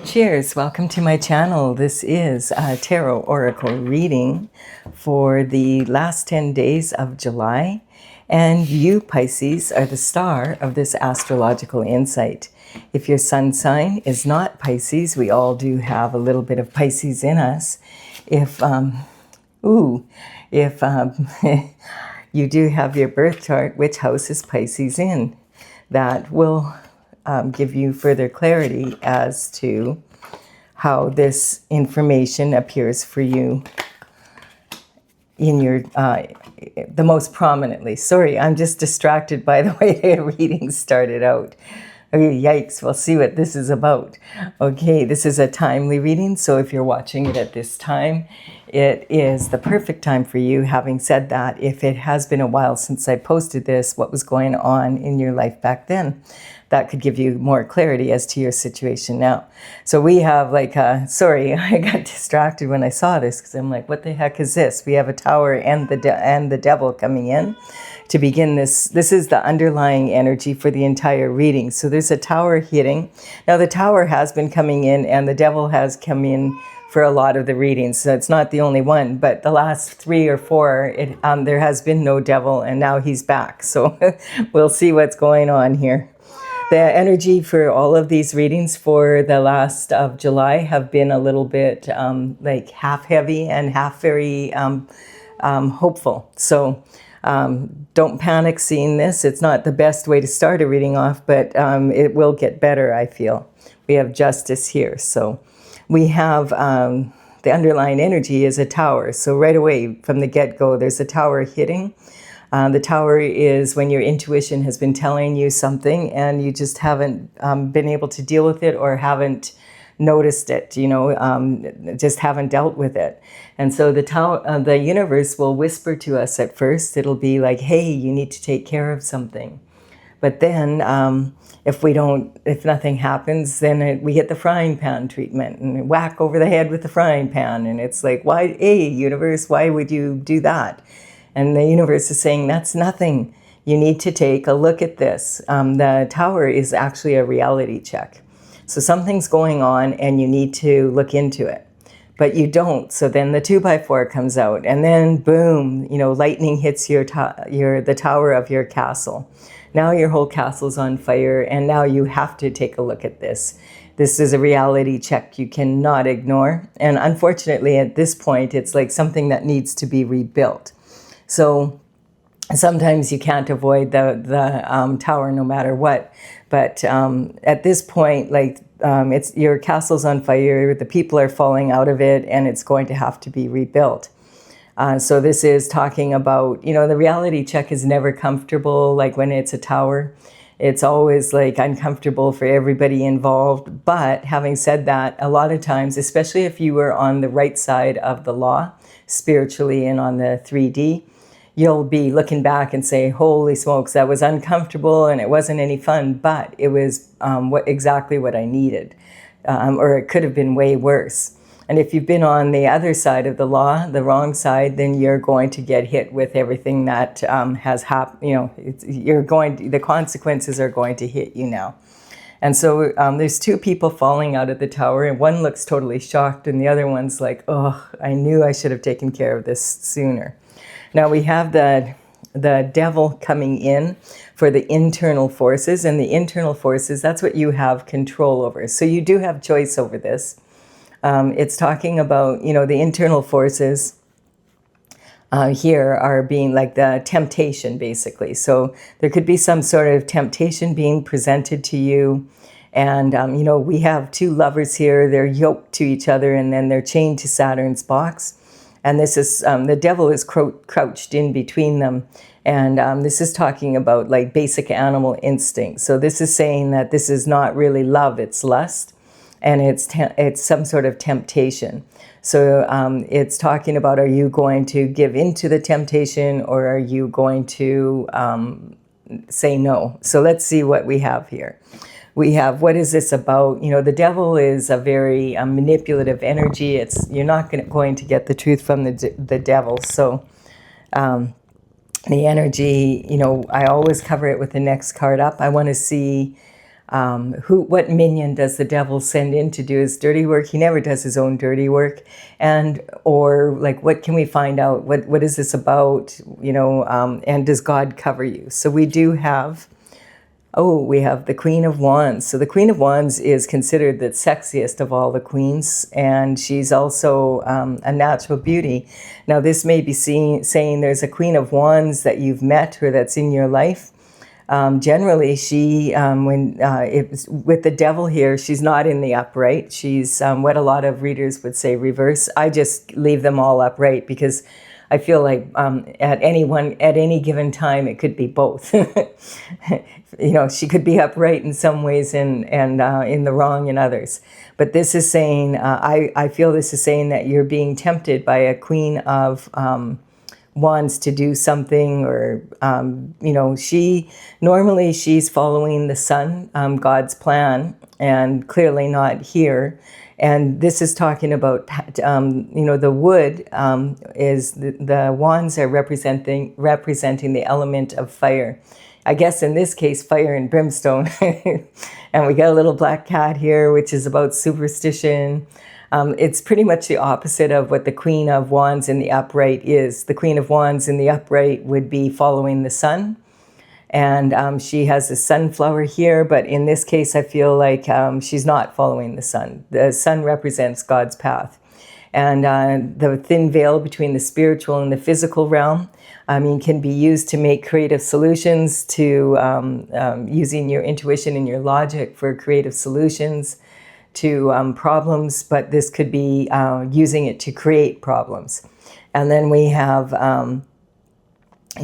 Cheers, welcome to my channel. This is a tarot oracle reading for the last 10 days of July. And you, Pisces, are the star of this astrological insight. If your sun sign is not Pisces, we all do have a little bit of Pisces in us. If you do have your birth chart, which house is Pisces in? That will give you further clarity as to how this information appears for you in your the most prominently. Sorry, I'm just distracted by the way the reading started out. Okay, yikes, we'll see what this is about. Okay, this is a timely reading, so if you're watching it at this time, it is the perfect time for you. Having said that, if it has been a while since I posted this, what was going on in your life back then? That could give you more clarity as to your situation now. So we have sorry, I got distracted when I saw this because I'm like, what the heck is this? We have a tower and the devil coming in to begin this. This is the underlying energy for the entire reading. So there's a tower hitting. Now the tower has been coming in and the devil has come in for a lot of the readings. So it's not the only one, but the last 3 or 4, there has been no devil and now he's back. So we'll see what's going on here. The energy for all of these readings for the last of July have been a little bit like half heavy and half very hopeful. So don't panic seeing this. It's not the best way to start a reading off, but it will get better, I feel. We have justice here. So we have the underlying energy is a tower. So right away from the get-go, there's a tower hitting. The tower is when your intuition has been telling you something and you just haven't been able to deal with it or haven't noticed it, just haven't dealt with it. And so the universe will whisper to us at first. It'll be like, hey, you need to take care of something. But then if nothing happens, then we get the frying pan treatment and whack over the head with the frying pan. And it's like, why, hey, universe, why would you do that? And the universe is saying, that's nothing. You need to take a look at this. The tower is actually a reality check. So something's going on and you need to look into it. But you don't. So then the 2x4 comes out and then boom, lightning hits the tower of your castle. Now your whole castle's on fire and now you have to take a look at this. This is a reality check you cannot ignore. And unfortunately at this point, it's like something that needs to be rebuilt. So sometimes you can't avoid the tower no matter what. But at this point, it's your castle's on fire, the people are falling out of it, and it's going to have to be rebuilt. So this is talking about, the reality check is never comfortable, like when it's a tower. It's always like uncomfortable for everybody involved. But having said that, a lot of times, especially if you were on the right side of the law, spiritually and on the 3D, you'll be looking back and say, holy smokes, that was uncomfortable and it wasn't any fun, but it was exactly what I needed. Or it could have been way worse. And if you've been on the other side of the law, the wrong side, then you're going to get hit with everything that has happened. The consequences are going to hit you now. And so there's 2 people falling out of the tower and one looks totally shocked and the other one's like, oh, I knew I should have taken care of this sooner. Now we have the devil coming in for the internal forces, and the internal forces, that's what you have control over. So you do have choice over this. It's talking about, the internal forces here are being like the temptation, basically. So there could be some sort of temptation being presented to you. And, we have 2 lovers here. They're yoked to each other and then they're chained to Saturn's box. And this is, the devil is crouched in between them. And this is talking about like basic animal instincts. So this is saying that this is not really love, it's lust. And it's some sort of temptation. So it's talking about, are you going to give into the temptation or are you going to say no? So let's see what we have here. We have, what is this about? The devil is a very manipulative energy. You're not going to get the truth from the devil. So the energy, I always cover it with the next card up. I want to see what minion does the devil send in to do his dirty work? He never does his own dirty work. And, or like, what can we find out? What is this about? You know, and does God cover you? So we do have, we have the Queen of Wands. So the Queen of Wands is considered the sexiest of all the queens, and she's also a natural beauty. Now, this may be saying there's a Queen of Wands that you've met or that's in your life. Generally, she, with the devil here, she's not in the upright. She's what a lot of readers would say reverse. I just leave them all upright because I feel like at any given time, it could be both. You know, she could be upright in some ways and in the wrong in others. But this is saying, I feel this is saying that you're being tempted by a Queen of Wands to do something, or you know, she's following the sun, God's plan, and clearly not here. And this is talking about you know, the wood is the wands are representing the element of fire. I guess in this case, fire and brimstone. And we got a little black cat here, which is about superstition. It's pretty much the opposite of what the Queen of Wands in the upright is. The Queen of Wands in the upright would be following the sun. And she has a sunflower here, but in this case, I feel like she's not following the sun. The sun represents God's path. And the thin veil between the spiritual and the physical realm, I mean, can be used to make creative solutions, to using your intuition and your logic for creative solutions to problems, but this could be using it to create problems. And then we have,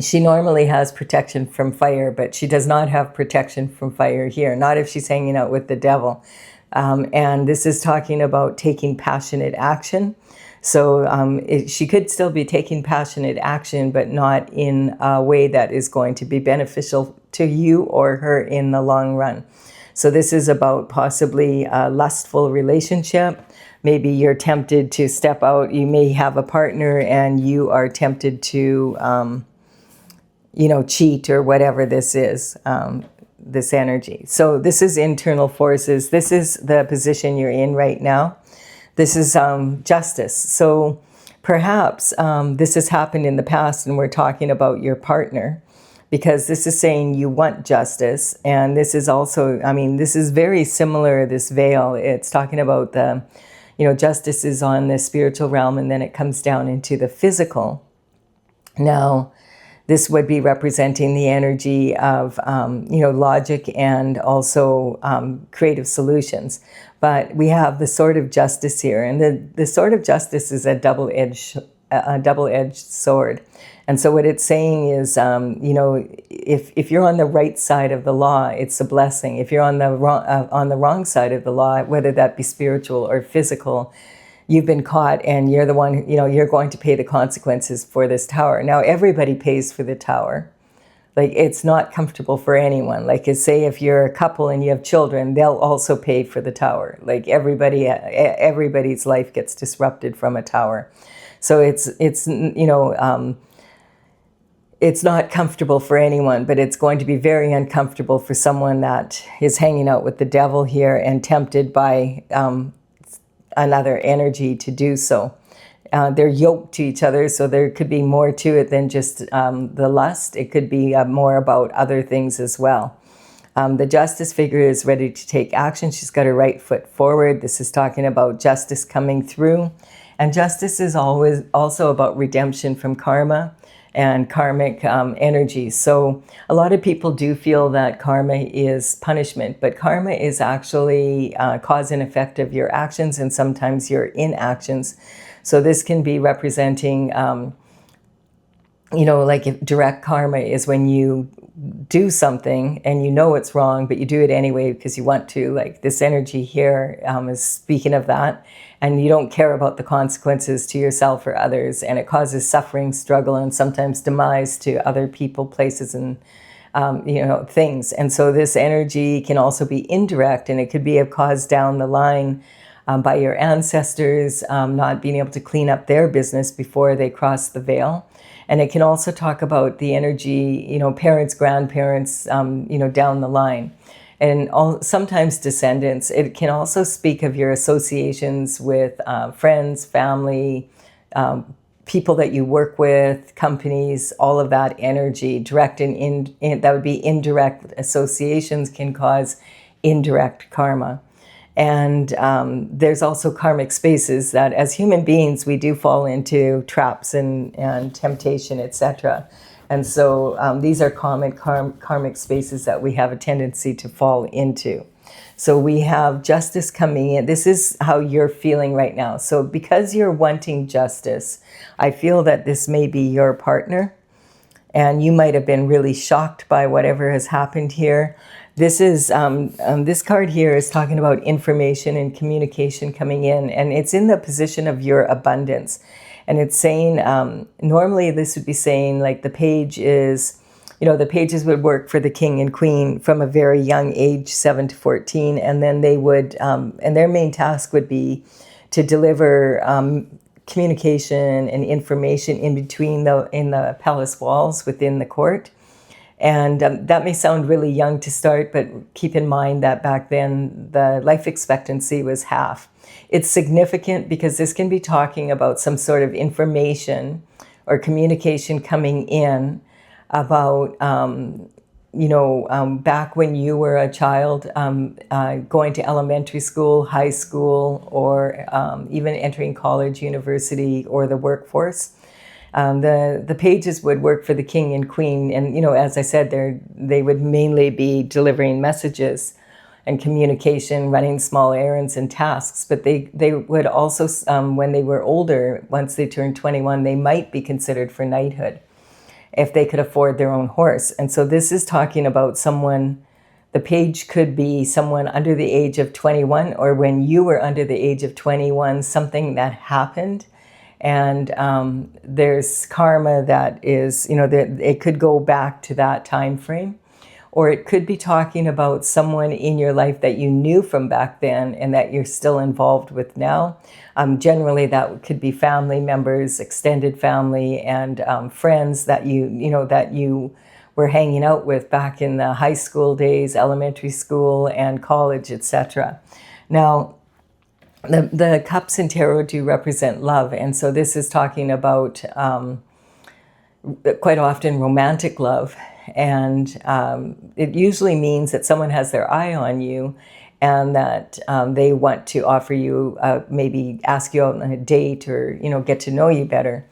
she normally has protection from fire, but she does not have protection from fire here, not if she's hanging out with the devil. And this is talking about taking passionate action. So she could still be taking passionate action, but not in a way that is going to be beneficial to you or her in the long run. So this is about possibly a lustful relationship. Maybe you're tempted to step out. You may have a partner and you are tempted to, you know, cheat or whatever this is, this energy. So this is internal forces. This is the position you're in right now. This is justice. So perhaps this has happened in the past and we're talking about your partner, because this is saying you want justice. And this is also, I mean, this is very similar, this veil. It's talking about the, you know, justice is on the spiritual realm and then it comes down into the physical. Now, this would be representing the energy of, you know, logic and also creative solutions. But we have the sword of justice here. And the sword of justice is a double-edged sword. And so what it's saying is, you know, if you're on the right side of the law, it's a blessing. If you're on the wrong side of the law, whether that be spiritual or physical, you've been caught and you're the one, you know, you're going to pay the consequences for this tower. Now, everybody pays for the tower. Like, it's not comfortable for anyone. Like, say if you're a couple and you have children, they'll also pay for the tower. Like, everybody's life gets disrupted from a tower. So it's you know, it's not comfortable for anyone, but it's going to be very uncomfortable for someone that is hanging out with the devil here and tempted by another energy to do so. They're yoked to each other, so there could be more to it than just the lust. It could be more about other things as well. The justice figure is ready to take action. She's got her right foot forward. This is talking about justice coming through. And justice is always also about redemption from karma and karmic energy. So a lot of people do feel that karma is punishment, but karma is actually cause and effect of your actions and sometimes your inactions. So this can be representing, you know, like if direct karma is when you do something and you know it's wrong, but you do it anyway because you want to. Like this energy here is speaking of that. And you don't care about the consequences to yourself or others. And it causes suffering, struggle, and sometimes demise to other people, places, and you know, things. And so this energy can also be indirect, and it could be a cause down the line by your ancestors not being able to clean up their business before they cross the veil. And it can also talk about the energy, you know, parents, grandparents, you know, down the line. and sometimes descendants. It can also speak of your associations with friends, family, people that you work with, companies, all of that energy. Direct and that would be indirect associations can cause indirect karma. And there's also karmic spaces that as human beings, we do fall into traps and temptation, etc. And so these are common karmic spaces that we have a tendency to fall into. So we have justice coming in. This is how you're feeling right now. So because you're wanting justice, I feel that this may be your partner, and you might have been really shocked by whatever has happened here. This is this card here is talking about information and communication coming in, and it's in the position of your abundance. And it's saying, normally this would be saying like the page is, the pages would work for the king and queen from a very young age, 7 to 14, and then they would, and their main task would be to deliver communication and information in between in the palace walls within the court. And that may sound really young to start, but keep in mind that back then the life expectancy was half. It's significant because this can be talking about some sort of information or communication coming in about, back when you were a child, going to elementary school, high school, or even entering college, university, or the workforce. The pages would work for the king and queen, and as I said, they would mainly be delivering messages and communication, running small errands and tasks. But they would also, when they were older, once they turned 21, they might be considered for knighthood if they could afford their own horse. And so this is talking about someone. The page could be someone under the age of 21, or when you were under the age of 21, something that happened. And there's karma that is, it could go back to that time frame, or it could be talking about someone in your life that you knew from back then and that you're still involved with now. Generally, that could be family members, extended family, and friends that you were hanging out with back in the high school days, elementary school, and college, etc. Now, the cups in tarot do represent love, and so this is talking about quite often romantic love, and it usually means that someone has their eye on you and that they want to offer you, maybe ask you out on a date, or get to know you better.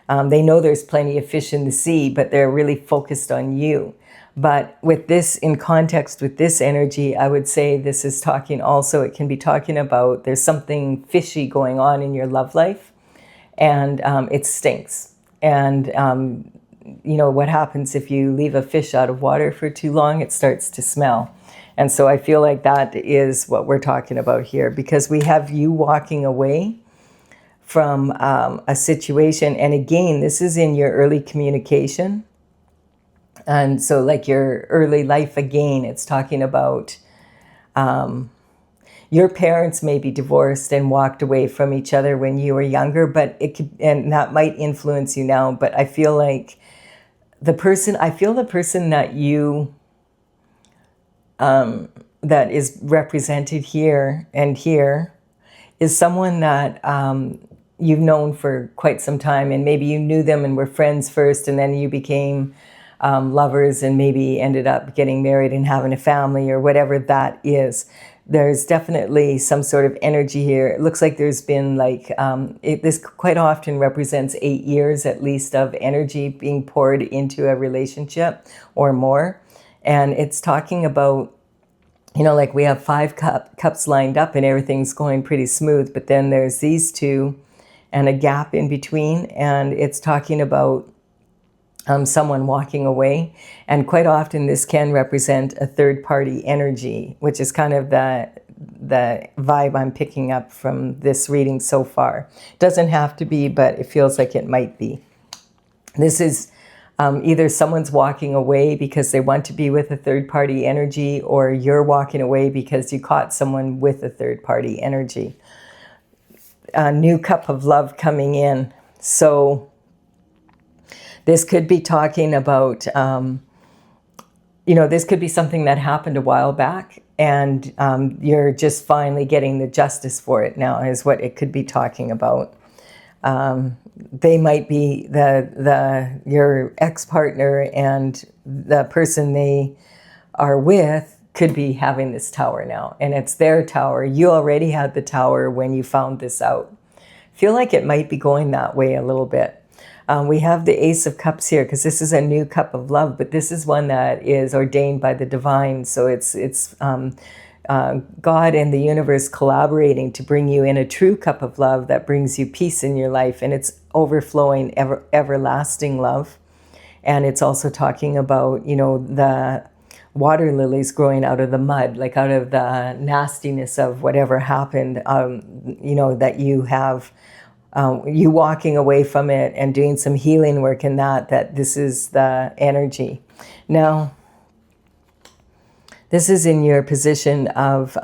They know there's plenty of fish in the sea, but they're really focused on you. But with this, in context with this energy, I would say this is talking also, it can be talking about there's something fishy going on in your love life, and it stinks. And what happens if you leave a fish out of water for too long? It starts to smell. And so I feel like that is what we're talking about here, because we have you walking away from a situation. And again, this is in your early communication. And so like your early life, again, it's talking about your parents may be divorced and walked away from each other when you were younger, but it could, and that might influence you now. But I feel like the person that you, that is represented here and here is someone that you've known for quite some time, and maybe you knew them and were friends first, and then you became lovers and maybe ended up getting married and having a family, or whatever that is. There's definitely some sort of energy here. It looks like there's been like, this quite often represents 8 years at least of energy being poured into a relationship or more. And it's talking about, like we have 5 cups lined up and everything's going pretty smooth, but then there's these 2 and a gap in between, and it's talking about someone walking away. And quite often this can represent a third-party energy, which is kind of the vibe I'm picking up from this reading so far. Doesn't have to be, but it feels like it might be. This is either someone's walking away because they want to be with a third-party energy, or you're walking away because you caught someone with a third-party energy. A new cup of love coming in. So this could be talking about this could be something that happened a while back, and you're just finally getting the justice for it now, is what it could be talking about. They might be your ex-partner, and the person they are with could be having this tower now, and it's their tower. You already had the tower when you found this out. Feel like it might be going that way a little bit. We have the Ace of Cups here because this is a new cup of love, but this is one that is ordained by the divine. So it's God and the universe collaborating to bring you in a true cup of love that brings you peace in your life, and it's overflowing, everlasting love. And it's also talking about, the water lilies growing out of the mud, like out of the nastiness of whatever happened, that you have, you walking away from it and doing some healing work in that this is the energy. Now, this is in your position of,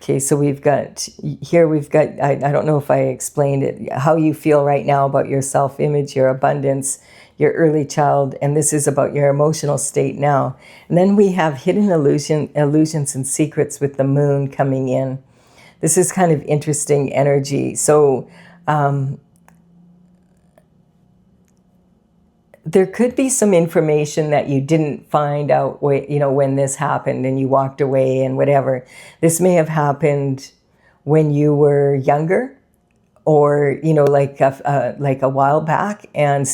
okay, so we've got, I don't know if I explained it, how you feel right now about your self-image, your abundance, your early child, and this is about your emotional state now. And then we have hidden illusions and secrets with the moon coming in. This is kind of interesting energy. So there could be some information that you didn't find out, when this happened and you walked away and whatever. This may have happened when you were younger, or like a while back, and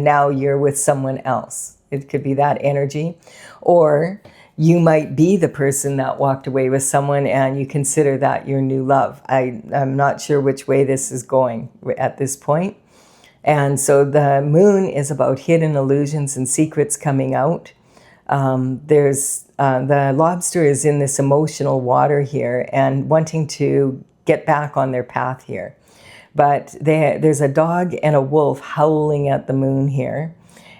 now you're with someone else. It could be that energy, or you might be the person that walked away with someone and you consider that your new love. I'm not sure which way this is going at this point. And so the moon is about hidden illusions and secrets coming out. The lobster is in this emotional water here and wanting to get back on their path here. But there's a dog and a wolf howling at the moon here.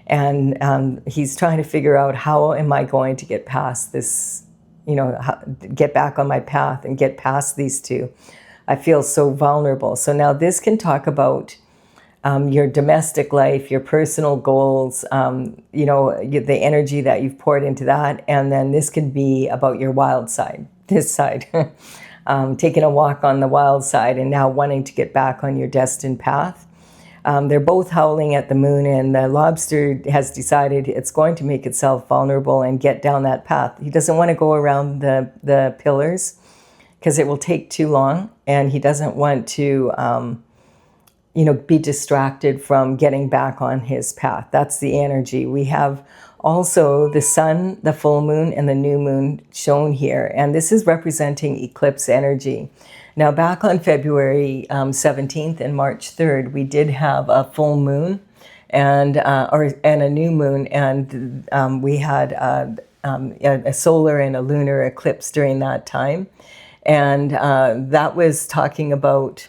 And he's trying to figure out, how am I going to get past this, get back on my path and get past these two. I feel so vulnerable. So now this can talk about your domestic life, your personal goals, the energy that you've poured into that. And then this can be about your wild side, this side. Taking a walk on the wild side and now wanting to get back on your destined path. They're both howling at the moon, and the lobster has decided it's going to make itself vulnerable and get down that path. He doesn't want to go around the pillars because it will take too long, and he doesn't want to be distracted from getting back on his path. That's the energy. We have also the sun, the full moon, and the new moon shown here. And this is representing eclipse energy. Now, back on February 17th and March 3rd, we did have a full moon and a new moon. And we had a solar and a lunar eclipse during that time. And that was talking about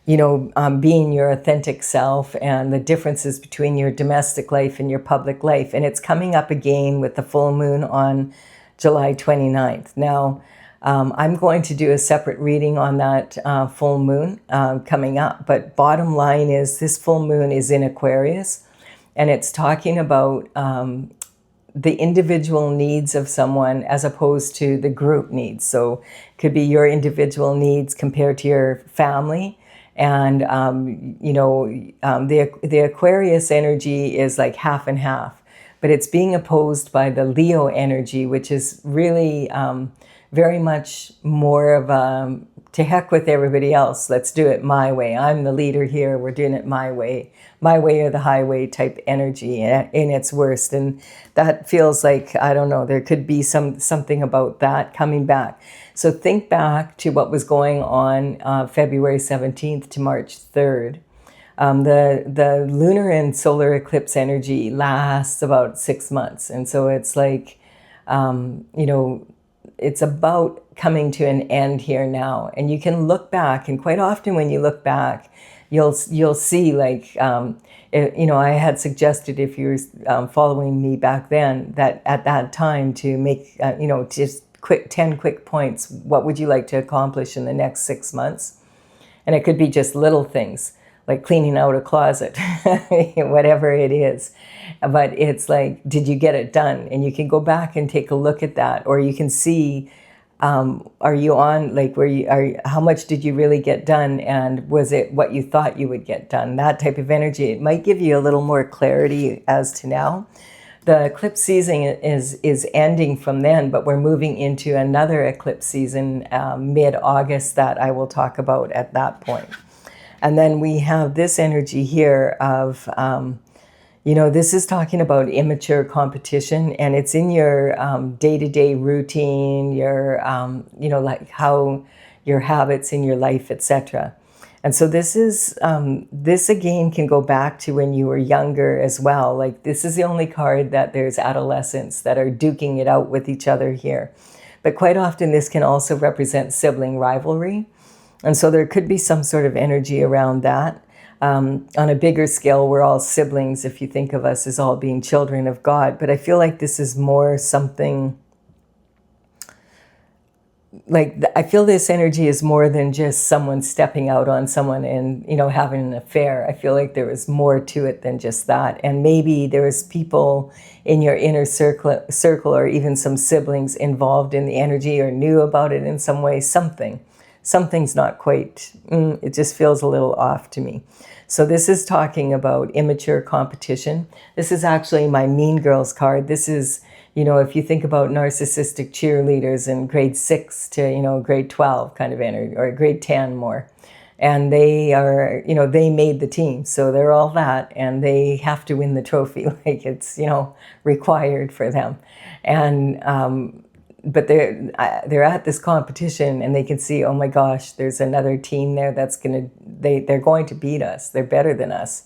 being your authentic self and the differences between your domestic life and your public life. And it's coming up again with the full moon on July 29th. Now, I'm going to do a separate reading on that full moon coming up. But bottom line is, this full moon is in Aquarius, and it's talking about the individual needs of someone as opposed to the group needs. So it could be your individual needs compared to your family. And, the Aquarius energy is like half and half, but it's being opposed by the Leo energy, which is really very much more of a, to heck with everybody else. Let's do it my way. I'm the leader here. We're doing it my way or the highway type energy in its worst. And that feels like, I don't know, there could be something about that coming back. So think back to what was going on February 17th to March 3rd. The lunar and solar eclipse energy lasts about 6 months. And so it's like, it's about coming to an end here now. And you can look back, and quite often when you look back, you'll see, like, I had suggested, if you're following me back then, that at that time to make, just 10 quick points. What would you like to accomplish in the next 6 months? And it could be just little things like cleaning out a closet, whatever it is. But it's like, did you get it done? And you can go back and take a look at that, or you can see, are you on, like, how much did you really get done? And was it what you thought you would get done? That type of energy. It might give you a little more clarity as to now. The eclipse season is ending from then, but we're moving into another eclipse season mid-August that I will talk about at that point. And then we have this energy here of, this is talking about immature competition, and it's in your day-to-day routine, your, like how your habits in your life, etc. And so this is, this again can go back to when you were younger as well. Like, this is the only card that there's adolescents that are duking it out with each other here. But quite often this can also represent sibling rivalry. And so there could be some sort of energy around that. On a bigger scale, we're all siblings if you think of us as all being children of God. But I feel like this is more something, like, I feel this energy is more than just someone stepping out on someone and, having an affair. I feel like there was more to it than just that. And maybe there was people in your inner circle or even some siblings involved in the energy or knew about it in some way. Something's not quite, it just feels a little off to me. So this is talking about immature competition. This is actually my Mean Girls card. This is, if you think about narcissistic cheerleaders in grade 6 to, grade 12 kind of energy, or grade 10 more. And they are, they made the team. So they're all that, and they have to win the trophy. Like, it's, required for them. And, but they're at this competition, and they can see, oh my gosh, there's another team there that's they're going to beat us. They're better than us.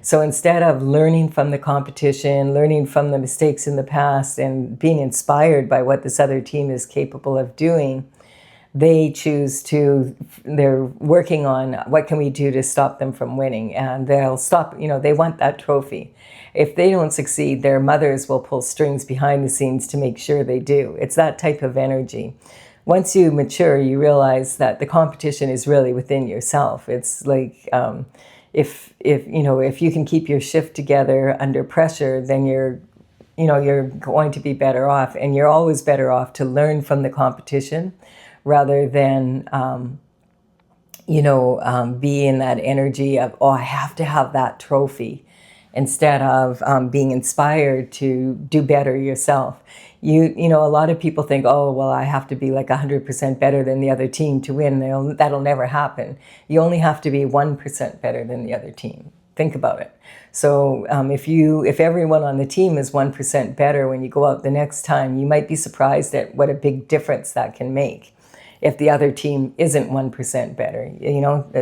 So instead of learning from the competition, learning from the mistakes in the past, and being inspired by what this other team is capable of doing, they're working on what can we do to stop them from winning. And they'll stop, they want that trophy. If they don't succeed, their mothers will pull strings behind the scenes to make sure they do. It's that type of energy. Once you mature, you realize that the competition is really within yourself. It's like, if you can keep your shift together under pressure, then you're going to be better off. And you're always better off to learn from the competition rather than, be in that energy of, oh, I have to have that trophy, instead of being inspired to do better yourself. A lot of people think, oh, well, I have to be like 100% better than the other team to win. That'll never happen. You only have to be 1% better than the other team. Think about it. So if everyone on the team is 1% better when you go out the next time, you might be surprised at what a big difference that can make. If the other team isn't 1% better,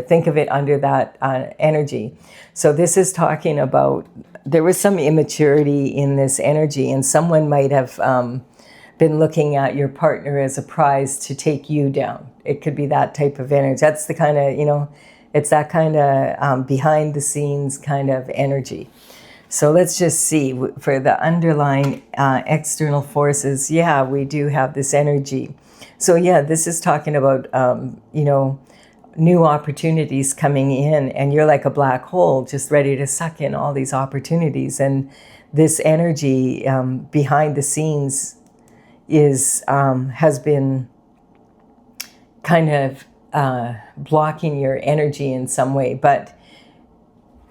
think of it under that energy. So this is talking about, there was some immaturity in this energy, and someone might have been looking at your partner as a prize to take you down. It could be that type of energy. That's the kind of, it's that kind of behind the scenes kind of energy. So let's just see, for the underlying external forces, yeah, we do have this energy. So yeah, this is talking about, new opportunities coming in, and you're like a black hole just ready to suck in all these opportunities. And this energy behind the scenes has been kind of blocking your energy in some way. But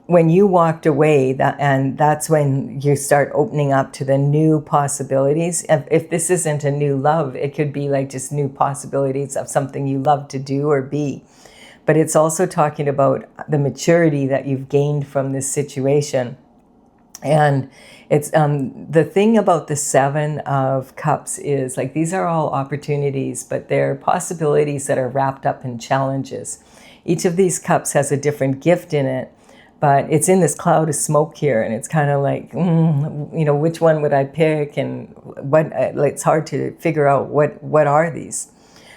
when you walked away, that's when you start opening up to the new possibilities. If this isn't a new love, it could be like just new possibilities of something you love to do or be. But it's also talking about the maturity that you've gained from this situation. And it's the thing about the 7 of Cups is, like, these are all opportunities, but they're possibilities that are wrapped up in challenges. Each of these cups has a different gift in it, but it's in this cloud of smoke here, and it's kind of like, which one would I pick? And it's hard to figure out what are these.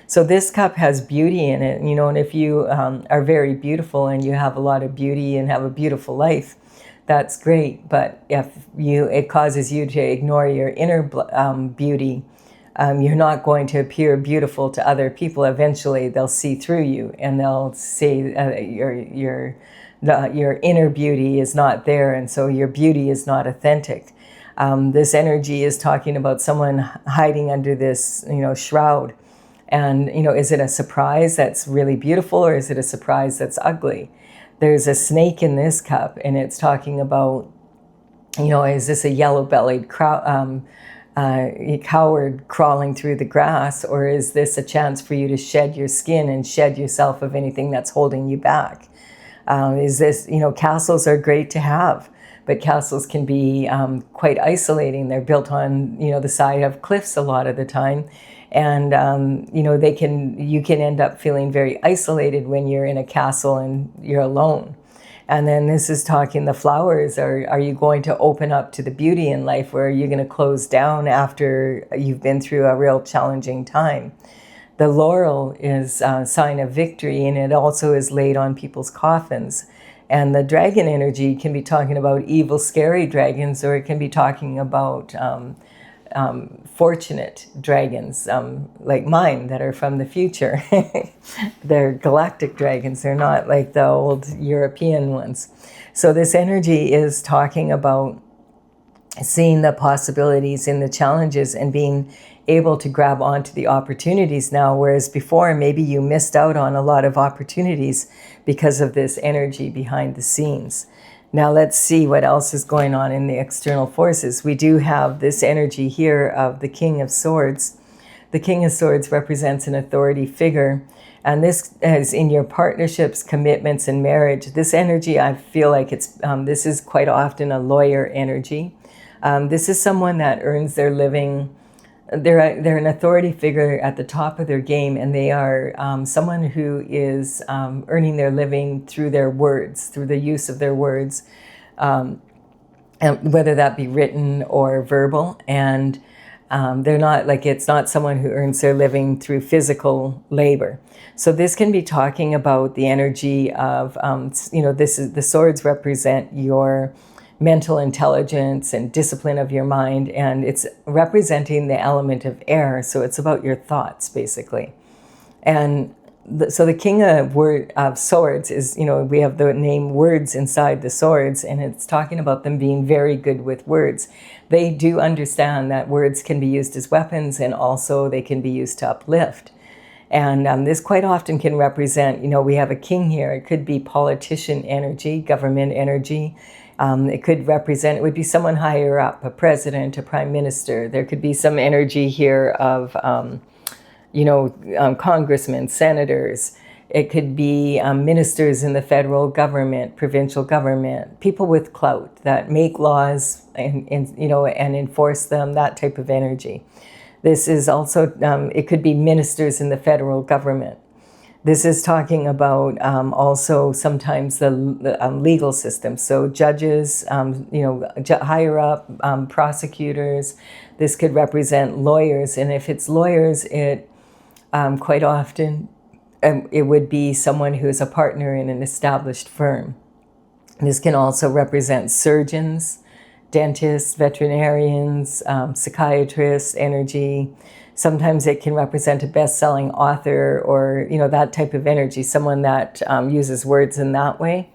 So this cup has beauty in it, and if you are very beautiful and you have a lot of beauty and have a beautiful life, that's great. But if it causes you to ignore your inner beauty, you're not going to appear beautiful to other people. Eventually, they'll see through you, and they'll say you're your inner beauty is not there, and so your beauty is not authentic. This energy is talking about someone hiding under this, shroud. And, is it a surprise that's really beautiful, or is it a surprise that's ugly? There's a snake in this cup, and it's talking about, is this a yellow-bellied coward crawling through the grass, or is this a chance for you to shed your skin and shed yourself of anything that's holding you back? Is this, castles are great to have, but castles can be quite isolating. They're built on, the side of cliffs a lot of the time. And, you can end up feeling very isolated when you're in a castle and you're alone. And then this is talking the flowers. Are you going to open up to the beauty in life, or are you going to close down after you've been through a real challenging time? The laurel is a sign of victory, and it also is laid on people's coffins. And the dragon energy can be talking about evil, scary dragons, or it can be talking about fortunate dragons, like mine, that are from the future. They're galactic dragons. They're not like the old European ones. So this energy is talking about seeing the possibilities in the challenges and being able to grab onto the opportunities now, whereas before maybe you missed out on a lot of opportunities because of this energy behind the scenes. Now let's see what else is going on in the external forces. We do have this energy here of the King of Swords. The King of Swords represents an authority figure, and this is in your partnerships, commitments, and marriage. This energy, I feel like this is quite often a lawyer energy. This is someone that earns their living. They're an authority figure at the top of their game, and they are someone who is earning their living through their words, through the use of their words, and whether that be written or verbal. And they're not it's not someone who earns their living through physical labor. So this can be talking about the energy of, the swords represent your mental intelligence and discipline of your mind, and it's representing the element of air, so it's about your thoughts, basically. And so the King of Swords is, we have the name words inside the swords, and it's talking about them being very good with words. They do understand that words can be used as weapons, and also they can be used to uplift. And this quite often can represent, we have a king here. It could be politician energy, government energy. It could represent, it would be someone higher up, a president, a prime minister. There could be some energy here of, congressmen, senators. It could be ministers in the federal government, provincial government, people with clout that make laws and enforce them, that type of energy. This is also, it could be ministers in the federal government. This is talking about also sometimes the legal system. So judges, higher up, prosecutors. This could represent lawyers. And if it's lawyers, it quite often, it would be someone who is a partner in an established firm. This can also represent surgeons, dentists, veterinarians, psychiatrists, energy. Sometimes it can represent a best-selling author, or, that type of energy, someone that uses words in that way.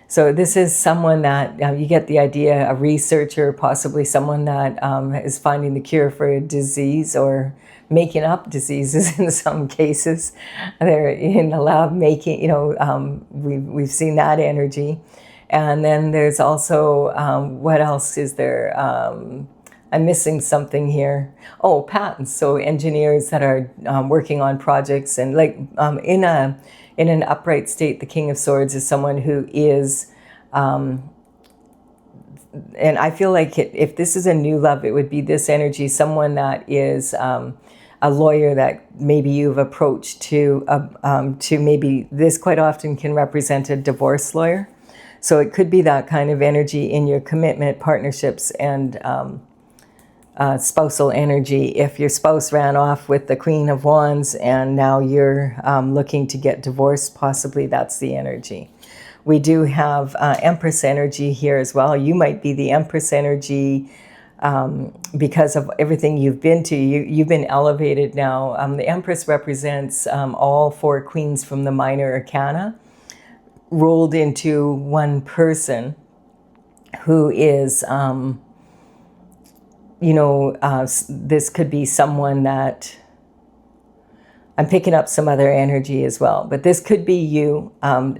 So this is someone that you get the idea, a researcher, possibly someone that is finding the cure for a disease or making up diseases in some cases. They're in the lab making, we've seen that energy. And then there's also, what else is there? I'm missing something here. Oh, patents. So engineers that are working on projects, and in an upright state, the King of Swords is someone who is, and I feel like if this is a new love, it would be this energy, someone that is a lawyer that maybe you've approached to maybe this quite often can represent a divorce lawyer. So it could be that kind of energy in your commitment, partnerships, and spousal energy. If your spouse ran off with the Queen of Wands and now you're looking to get divorced, possibly that's the energy. We do have Empress energy here as well. You might be the Empress energy because of everything you've been to. You've been elevated now. The Empress represents all four queens from the minor arcana. rolled into one person who is, this could be someone that, I'm picking up some other energy as well, but this could be you,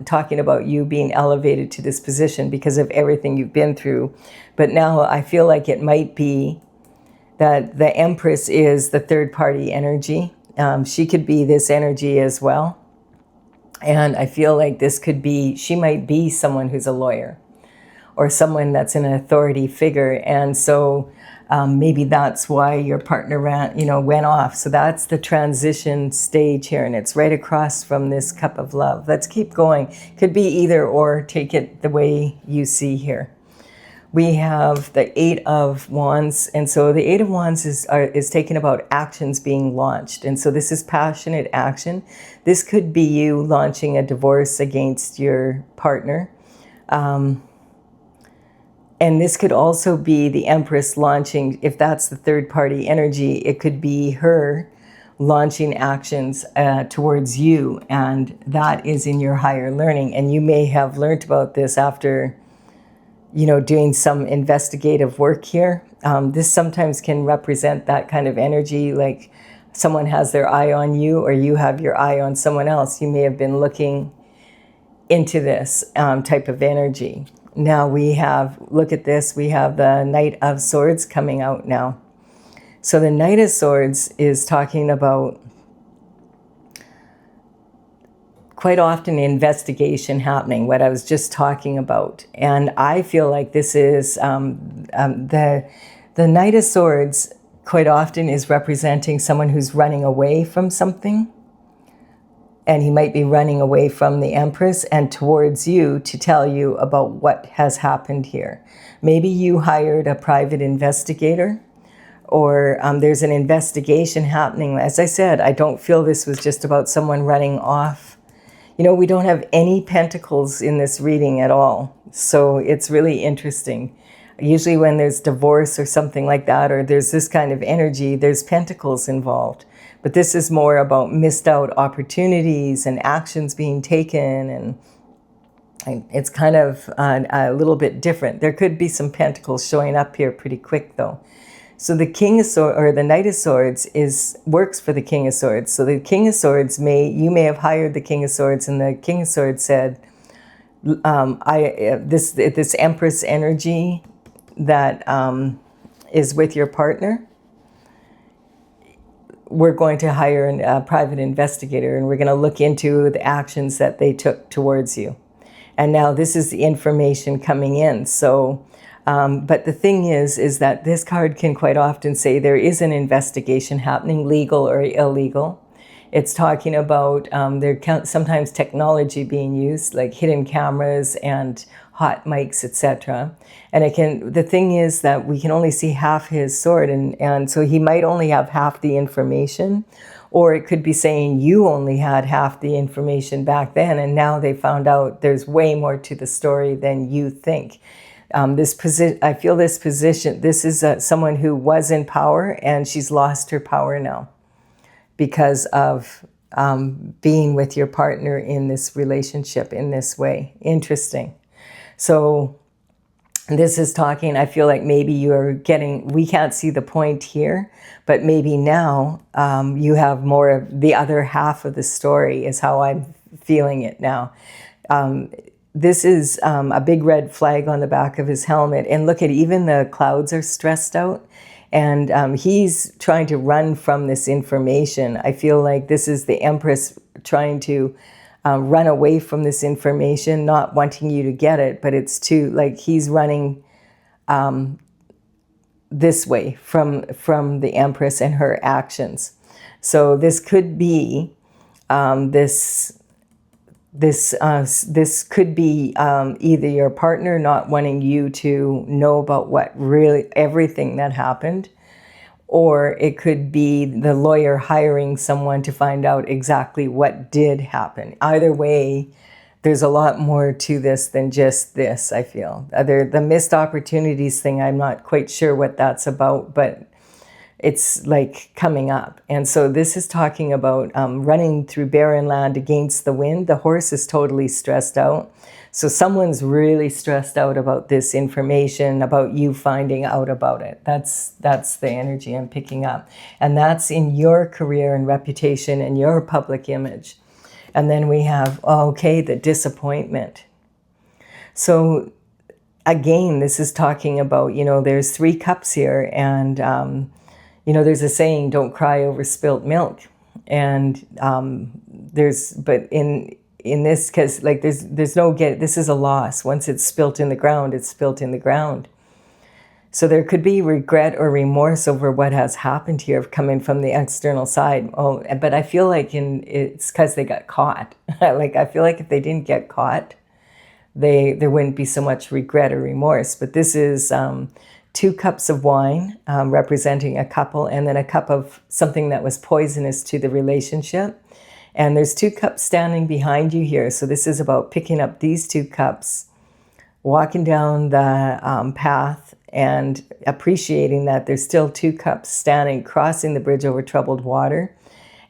talking about you being elevated to this position because of everything you've been through. But now I feel like it might be that the Empress is the third party energy. She could be this energy as well. And I feel like this could be, she might be someone who's a lawyer or someone that's an authority figure. And so maybe that's why your partner went off. So that's the transition stage here, and it's right across from this cup of love. Let's keep going. Could be either or, take it the way you see here. We have the Eight of Wands, and so the Eight of Wands is taking about actions being launched, and so this is passionate action. This could be you launching a divorce against your partner. And this could also be the Empress launching, if that's the third party energy, it could be her launching actions towards you. And that is in your higher learning. And you may have learned about this after, doing some investigative work here. This sometimes can represent that kind of energy, like someone has their eye on you or you have your eye on someone else. You may have been looking into this type of energy. Now look at this, we have the Knight of Swords coming out now. So the Knight of Swords is talking about quite often investigation happening, what I was just talking about. And I feel like this is, the Knight of Swords quite often is representing someone who's running away from something. And he might be running away from the Empress and towards you to tell you about what has happened here. Maybe you hired a private investigator, or there's an investigation happening. As I said, I don't feel this was just about someone running off. We don't have any pentacles in this reading at all. So it's really interesting. Usually when there's divorce or something like that, or there's this kind of energy, there's pentacles involved. But this is more about missed out opportunities and actions being taken, and it's kind of a little bit different. There could be some pentacles showing up here pretty quick though. So the King of Swords, or the Knight of Swords, works for the King of Swords. So the King of Swords you may have hired the King of Swords, and the King of Swords said, this Empress energy that is with your partner, we're going to hire a private investigator, and we're going to look into the actions that they took towards you. And now this is the information coming in. So, but the thing is that this card can quite often say there is an investigation happening, legal or illegal. It's talking about sometimes technology being used, like hidden cameras and hot mics, etc. And the thing is that we can only see half his sword, and so he might only have half the information, or it could be saying you only had half the information back then, and now they found out there's way more to the story than you think. I feel this position, this is someone who was in power, and she's lost her power now because of being with your partner in this relationship in this way. Interesting. So this is talking, I feel like maybe we can't see the point here, but maybe now you have more of the other half of the story is how I'm feeling it now. This is a big red flag on the back of his helmet. And look at, even the clouds are stressed out. And he's trying to run from this information. I feel like this is the Empress trying to run away from this information, not wanting you to get it, but it's he's running this way from the Empress and her actions. So this could be this could be either your partner not wanting you to know about everything that happened, or it could be the lawyer hiring someone to find out exactly what did happen. Either way, there's a lot more to this than just this, I feel. The missed opportunities thing, I'm not quite sure what that's about, but it's like coming up. And so this is talking about running through barren land against the wind. The horse is totally stressed out. So someone's really stressed out about this information, about you finding out about it. That's the energy I'm picking up. And that's in your career and reputation and your public image. And then we have, okay, the disappointment. So again, this is talking about, there's 3 cups here, and, there's a saying, don't cry over spilt milk. And but in this, because like there's no this is a loss. Once it's spilt in the ground, it's spilt in the ground. So there could be regret or remorse over what has happened here coming from the external side. Oh, but I feel like it's because they got caught. Like, I feel like if they didn't get caught, there wouldn't be so much regret or remorse. But this is 2 cups of wine representing a couple, and then a cup of something that was poisonous to the relationship. And there's 2 cups standing behind you here. So this is about picking up these 2 cups, walking down the path, and appreciating that there's still 2 cups standing, crossing the bridge over troubled water,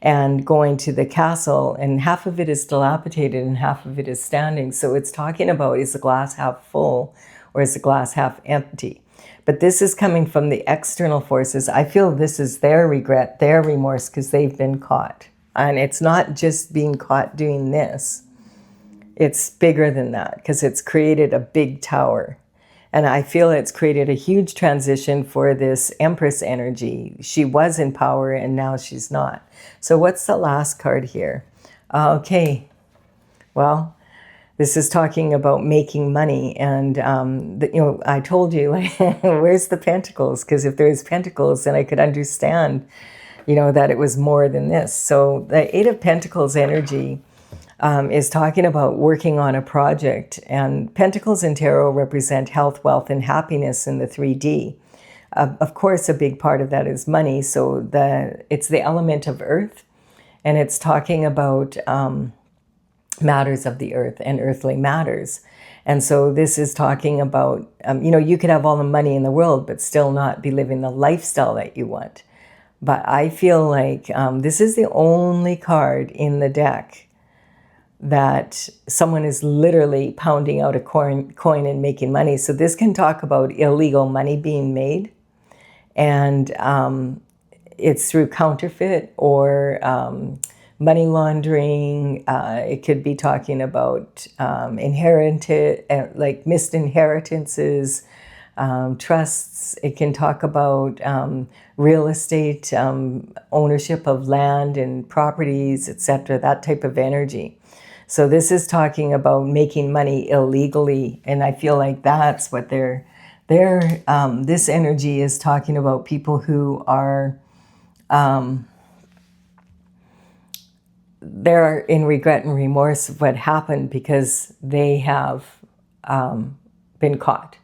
and going to the castle. And half of it is dilapidated and half of it is standing. So it's talking about, is the glass half full or is the glass half empty? But this is coming from the external forces. I feel this is their regret, their remorse, because they've been caught. And it's not just being caught doing this. It's bigger than that, because it's created a big tower. And I feel it's created a huge transition for this Empress energy. She was in power and now she's not. So what's the last card here? Okay, well, this is talking about making money. And, I told you, like, where's the pentacles? Because if there's pentacles, then I could understand, that it was more than this. So the 8 of Pentacles energy is talking about working on a project. And Pentacles in Tarot represent health, wealth, and happiness in the 3D. Of course, a big part of that is money. So it's the element of earth. And it's talking about matters of the earth and earthly matters. And so this is talking about, you could have all the money in the world, but still not be living the lifestyle that you want. But I feel like this is the only card in the deck that someone is literally pounding out a coin and making money. So this can talk about illegal money being made. And it's through counterfeit or money laundering. It could be talking about like missed inheritances, trusts. It can talk about real estate, ownership of land and properties, etc., that type of energy. So this is talking about making money illegally, and I feel like that's what this energy is talking about. People who are they're in regret and remorse of what happened because they have been caught.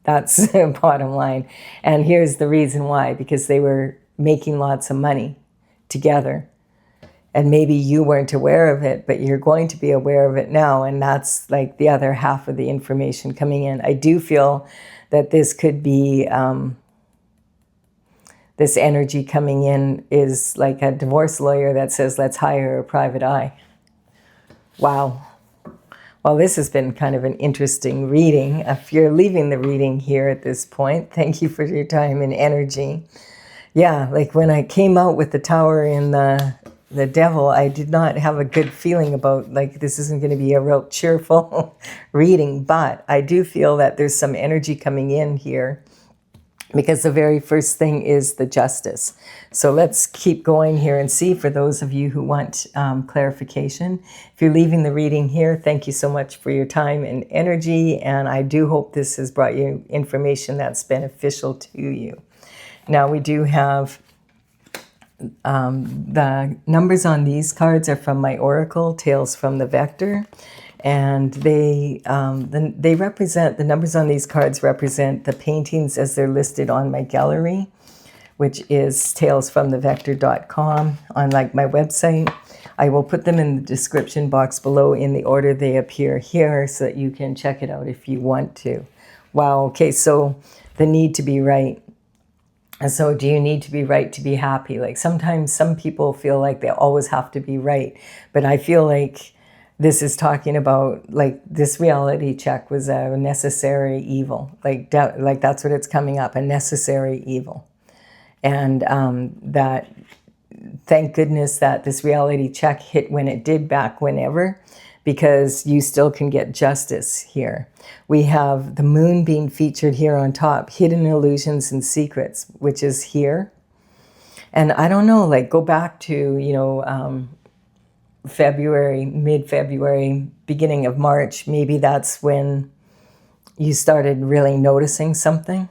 That's the bottom line. And here's the reason why: because they were making lots of money together. And maybe you weren't aware of it, but you're going to be aware of it now. And that's like the other half of the information coming in. I do feel that this could be, this energy coming in is like a divorce lawyer that says, let's hire a private eye. Wow. Well, this has been kind of an interesting reading. If you're leaving the reading here at this point, thank you for your time and energy. Yeah, like when I came out with the Tower in the Devil, I did not have a good feeling about, like, this isn't going to be a real cheerful reading, but I do feel that there's some energy coming in here because the very first thing is the Justice. So let's keep going here and see, for those of you who want clarification. If you're leaving the reading here, thank you so much for your time and energy, and I do hope this has brought you information that's beneficial to you. Now we do have the numbers on these cards are from my Oracle, Tales from the Vector, and they represent, the numbers on these cards represent the paintings as they're listed on my gallery, which is talesfromthevector.com on like my website. I will put them in the description box below in the order they appear here so that you can check it out if you want to. Wow, okay, so the need to be right. And so do you need to be right to be happy? Like sometimes some people feel like they always have to be right. But I feel like this is talking about like this reality check was a necessary evil. Like that's what it's coming up, a necessary evil. And that thank goodness that this reality check hit when it did back whenever, because you still can get justice here. We have the moon being featured here on top, hidden illusions and secrets, which is here. And I don't know, like go back to, February, mid-February, beginning of March, maybe that's when you started really noticing something.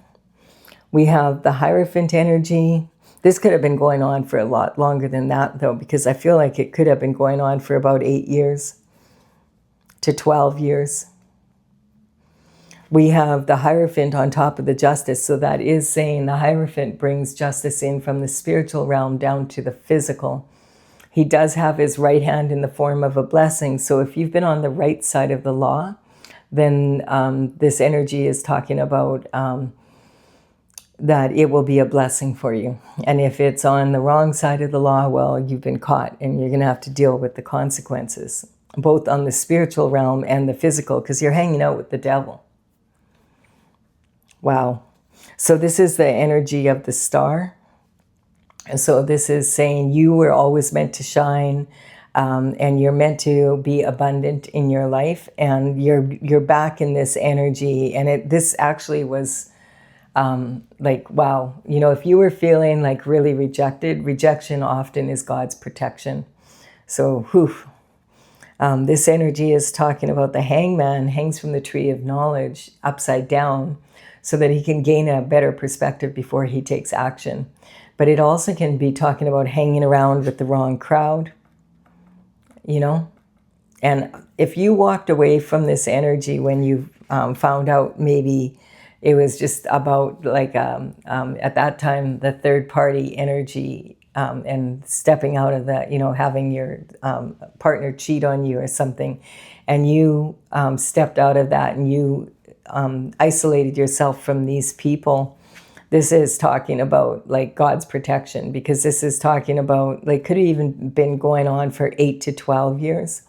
We have the Hierophant energy. This could have been going on for a lot longer than that, though, because I feel like it could have been going on for about 8 years to 12 years. We have the Hierophant on top of the Justice, so that is saying the Hierophant brings justice in from the spiritual realm down to the physical. He does have his right hand in the form of a blessing, so if you've been on the right side of the law, then this energy is talking about that it will be a blessing for you. And if it's on the wrong side of the law, well, you've been caught and you're going to have to deal with the consequences, both on the spiritual realm and the physical, because you're hanging out with the devil. Wow. So this is the energy of the star. And so this is saying you were always meant to shine, and you're meant to be abundant in your life, and you're back in this energy. And this actually was like, wow, if you were feeling like really rejected, rejection often is God's protection. So, this energy is talking about the hangman hangs from the tree of knowledge upside down so that he can gain a better perspective before he takes action. But it also can be talking about hanging around with the wrong crowd, And if you walked away from this energy when you found out maybe it was just about like at that time the third party energy and stepping out of that, having your partner cheat on you or something, and you stepped out of that and you isolated yourself from these people. This is talking about like God's protection, because this is talking about like could have even been going on for 8 to 12 years.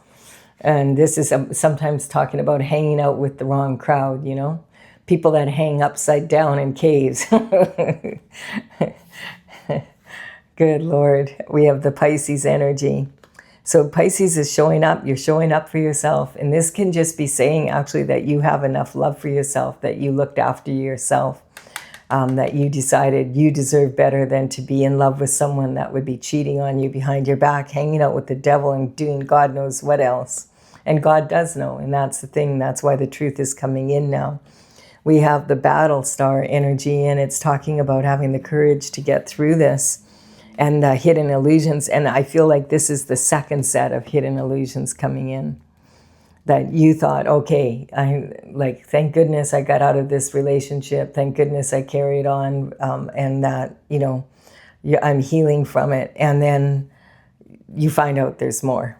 And this is sometimes talking about hanging out with the wrong crowd, people that hang upside down in caves. Good Lord. We have the Pisces energy. So Pisces is showing up. You're showing up for yourself. And this can just be saying actually that you have enough love for yourself, that you looked after yourself, that you decided you deserve better than to be in love with someone that would be cheating on you behind your back, hanging out with the devil and doing God knows what else. And God does know. And that's the thing. That's why the truth is coming in now. We have the battle star energy, and it's talking about having the courage to get through this, and the hidden illusions. And I feel like this is the second set of hidden illusions coming in, that you thought, okay, thank goodness I got out of this relationship. Thank goodness I carried on, and that, I'm healing from it. And then you find out there's more.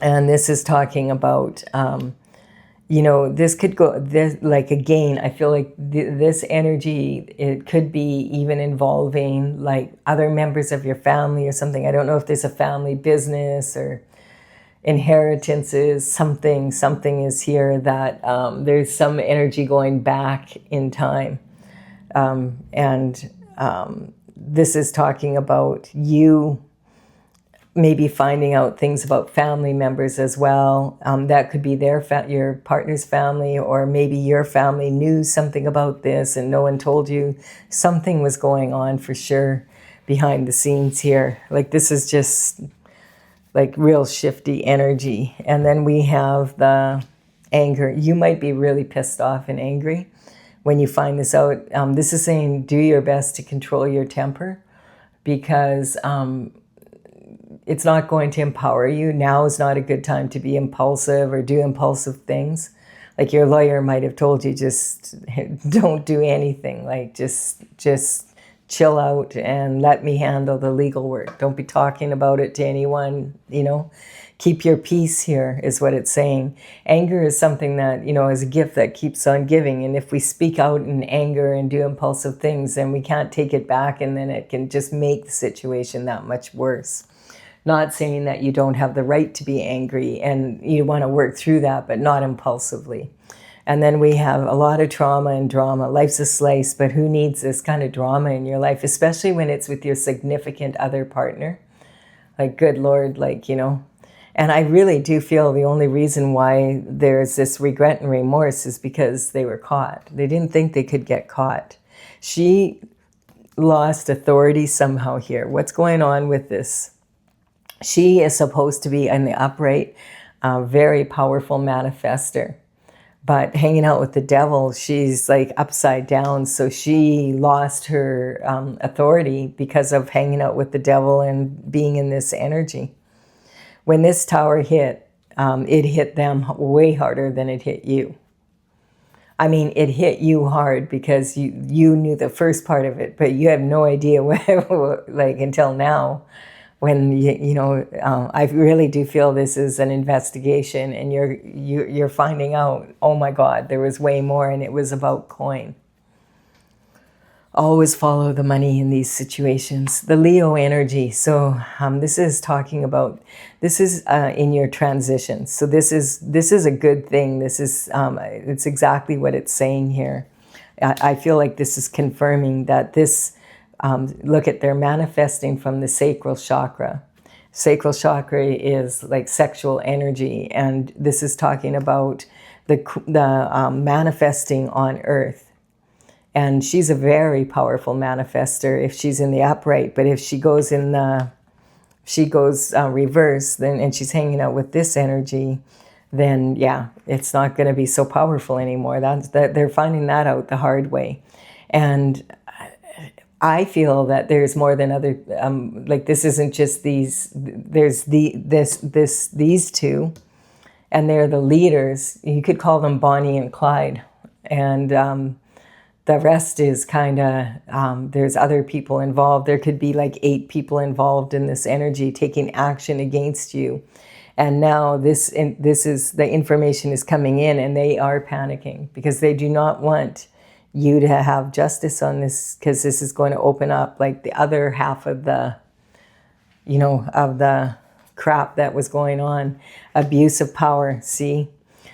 And this is talking about, this could go, again, I feel like this energy, it could be even involving like other members of your family or something. I don't know if there's a family business or inheritances, something is here that there's some energy going back in time. This is talking about you maybe finding out things about family members as well. That could be your partner's family, or maybe your family knew something about this and no one told you. Something was going on for sure behind the scenes here. Like this is just like real shifty energy. And then we have the anger. You might be really pissed off and angry when you find this out. This is saying do your best to control your temper, because it's not going to empower you. Now is not a good time to be impulsive or do impulsive things. Like your lawyer might have told you, just don't do anything. Like just chill out and let me handle the legal work. Don't be talking about it to anyone, keep your peace here is what it's saying. Anger is something that, is a gift that keeps on giving. And if we speak out in anger and do impulsive things, then we can't take it back, and then it can just make the situation that much worse. Not saying that you don't have the right to be angry and you want to work through that, but not impulsively. And then we have a lot of trauma and drama. Life's a slice, but who needs this kind of drama in your life, especially when it's with your significant other partner? Like, good Lord, And I really do feel the only reason why there's this regret and remorse is because they were caught. They didn't think they could get caught. She lost authority somehow here. What's going on with this? She is supposed to be in the upright, very powerful manifester. But hanging out with the devil, she's like upside down. So she lost her authority because of hanging out with the devil and being in this energy. When this tower hit, it hit them way harder than it hit you. I mean, it hit you hard because you knew the first part of it, but you have no idea what, until now. When I really do feel this is an investigation, and you're finding out, oh my God, there was way more, and it was about coin. Always follow the money in these situations. The Leo energy. So this is talking about, this is in your transition. So this is a good thing. This is it's exactly what it's saying here. I feel like this is confirming that this. Look at, they're manifesting from the sacral chakra. Sacral chakra is like sexual energy, and this is talking about the manifesting on earth. And she's a very powerful manifester if she's in the upright, but if she goes reverse, then, and she's hanging out with this energy, then yeah, it's not going to be so powerful anymore. They're finding that out the hard way. And I feel that there's more than other, this isn't just these, there's these two, and they're the leaders. You could call them Bonnie and Clyde. And the rest is kind of, there's other people involved. There could be like 8 people involved in this energy taking action against you. And now this is, the information is coming in, and they are panicking because they do not want you to have justice on this, because this is going to open up like the other half of the, of the crap that was going on. Abuse of power. See,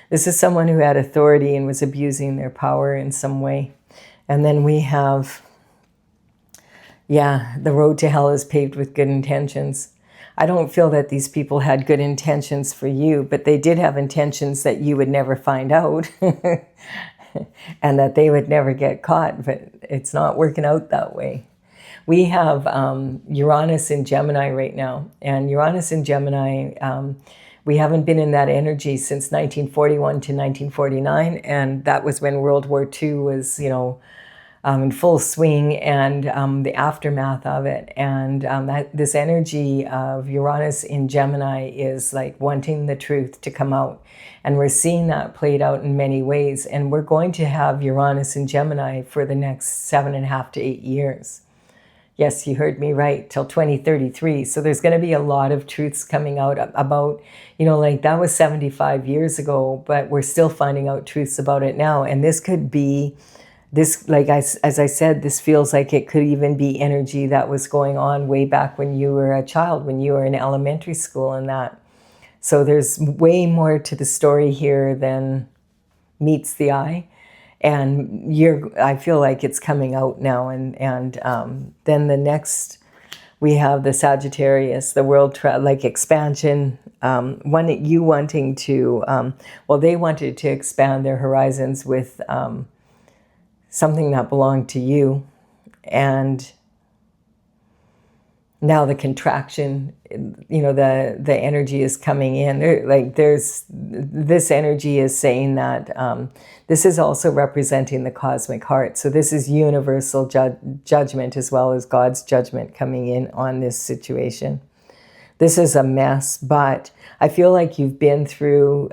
this is someone who had authority and was abusing their power in some way. And then we have, the road to hell is paved with good intentions. I don't feel that these people had good intentions for you, but they did have intentions that you would never find out. And that they would never get caught, but it's not working out that way. We have Uranus in Gemini right now, and Uranus in Gemini, we haven't been in that energy since 1941 to 1949, and that was when World War II was, in full swing, and the aftermath of it. And this energy of Uranus in Gemini is like wanting the truth to come out. And we're seeing that played out in many ways. And we're going to have Uranus in Gemini for the next 7.5 to 8 years. Yes, you heard me right, till 2033. So there's going to be a lot of truths coming out about, that was 75 years ago, but we're still finding out truths about it now. And this could be, as I said, this feels like it could even be energy that was going on way back when you were a child, when you were in elementary school and that. So there's way more to the story here than meets the eye. And I feel like it's coming out now. And then the next, we have the Sagittarius, the world, expansion. You wanting to, they wanted to expand their horizons with something that belonged to you. And now the contraction, the energy is coming in. This energy is saying that this is also representing the cosmic heart. So this is universal judgment as well as God's judgment coming in on this situation. This is a mess, but I feel like you've been through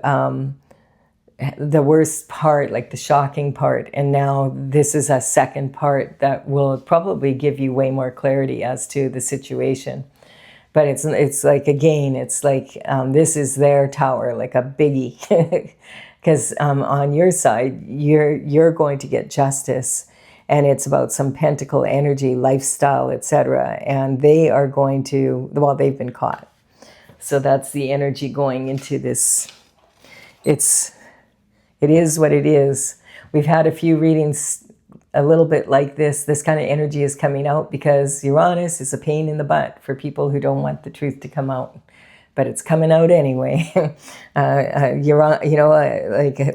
the worst part, like the shocking part, and now this is a second part that will probably give you way more clarity as to the situation. But it's like, again, it's like this is their tower, like a biggie, because on your side, you're going to get justice, and it's about some pentacle energy, lifestyle, etc. And they are going to, well, they've been caught. So that's the energy going into this. It is what it is. We've had a few readings a little bit like this. This kind of energy is coming out because Uranus is a pain in the butt for people who don't want the truth to come out. But it's coming out anyway. Like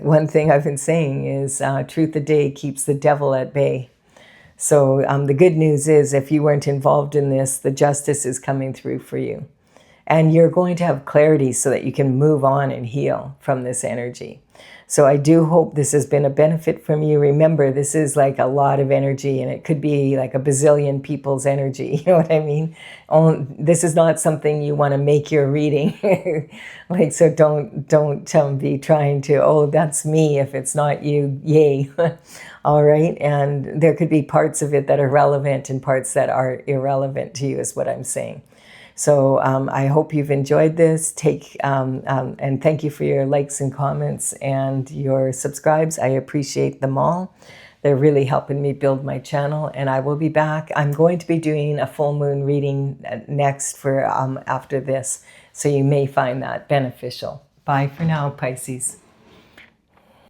one thing I've been saying is truth a day keeps the devil at bay. So the good news is, if you weren't involved in this, the justice is coming through for you. And you're going to have clarity so that you can move on and heal from this energy. So I do hope this has been a benefit from you. Remember, this is like a lot of energy, and it could be like a bazillion people's energy. You know what I mean? This is not something you want to make your reading. Like, so don't be trying to, oh, that's me. If it's not you, yay. All right. And there could be parts of it that are relevant and parts that are irrelevant to you, is what I'm saying. So I hope you've enjoyed this. And thank you for your likes and comments and your subscribes. I appreciate them all. They're really helping me build my channel, and I will be back. I'm going to be doing a full moon reading next for after this, so you may find that beneficial. Bye for now, Pisces.